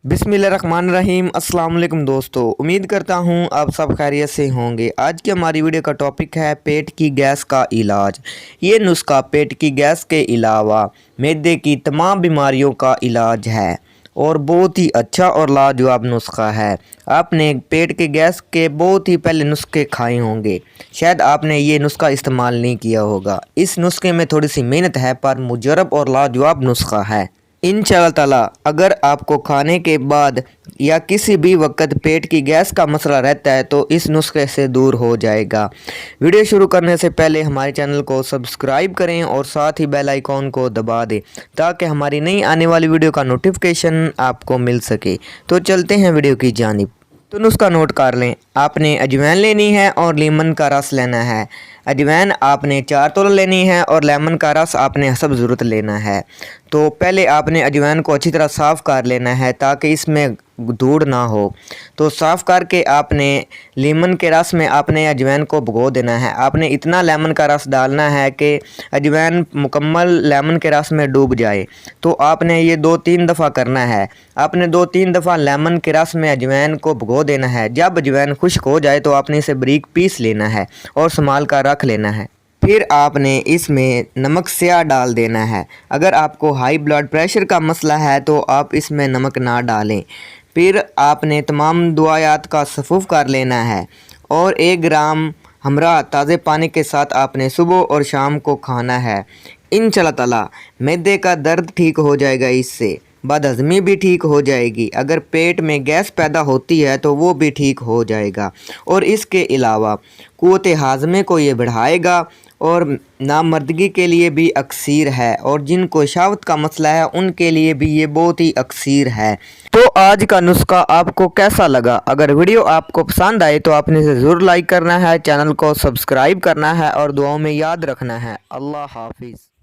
बिस्मिल्लाहिर्रहमानिर्रहीम। अस्सलाम वालेकुम दोस्तों, उम्मीद करता हूँ आप सब खैरियत से होंगे। आज की हमारी वीडियो का टॉपिक है पेट की गैस का इलाज। ये नुस्खा पेट की गैस के अलावा मैदे की तमाम बीमारियों का इलाज है और बहुत ही अच्छा और लाजवाब नुस्खा है। आपने पेट के गैस के बहुत ही पहले नुस्खे खाए होंगे, शायद आपने ये नुस्खा इस्तेमाल नहीं किया होगा। इस नुस्खे में थोड़ी सी मेहनत है पर मुजरब और लाजवाब नुस्खा है। इंशाअल्लाह ताला अगर आपको खाने के बाद या किसी भी वक्त पेट की गैस का मसला रहता है तो इस नुस्खे से दूर हो जाएगा। वीडियो शुरू करने से पहले हमारे चैनल को सब्सक्राइब करें और साथ ही बेल आइकॉन को दबा दें ताकि हमारी नई आने वाली वीडियो का नोटिफिकेशन आपको मिल सके। तो चलते हैं वीडियो की जानिब। तो नुस्खा नोट कर लें। आपने अजवाइन लेनी है और लीमन का रस लेना है। अजवाइन आपने 4 तोला लेनी है और लेमन का रस आपने हसब ज़रूरत लेना है। तो पहले आपने अजवाइन को अच्छी तरह साफ़ कर लेना है ताकि इसमें धूड़ ना हो। तो साफ़ करके आपने लेमन के रस में आपने अजवाइन को भिगो देना है। आपने इतना लेमन का रस डालना है कि अजवाइन मुकम्मल लेमन के रस में डूब जाए। तो आपने ये 2-3 दफ़ा करना है। आपने 2-3 दफ़ा लेमन के रस में अजवाइन को भिगो देना है। जब अजवाइन खुश्क हो जाए तो आपने इसे बारीक पीस लेना है और संभाल कर रख लेना है। फिर आपने इसमें नमक स्याह डाल देना है। अगर आपको हाई ब्लड प्रेशर का मसला है तो आप इसमें नमक ना डालें। फिर आपने तमाम दुआयात का सफ़ूफ़ कर लेना है और 1 ग्राम हमरा ताज़े पानी के साथ आपने सुबह और शाम को खाना है। इंशाअल्लाह ताला मैदे का दर्द ठीक हो जाएगा, इससे बदहज़मी भी ठीक हो जाएगी। अगर पेट में गैस पैदा होती है तो वो भी ठीक हो जाएगा और इसके अलावा क़ुव्वत हाज़मे को ये बढ़ाएगा और नामर्दगी के लिए भी अक्सीर है और जिनको शहावत का मसला है उनके लिए भी ये बहुत ही अक्सीर है। तो आज का नुस्खा आपको कैसा लगा? अगर वीडियो आपको पसंद आए तो आपने इसे ज़रूर लाइक करना है, चैनल को सब्सक्राइब करना है और दुआओं में याद रखना है। अल्लाह हाफिज़।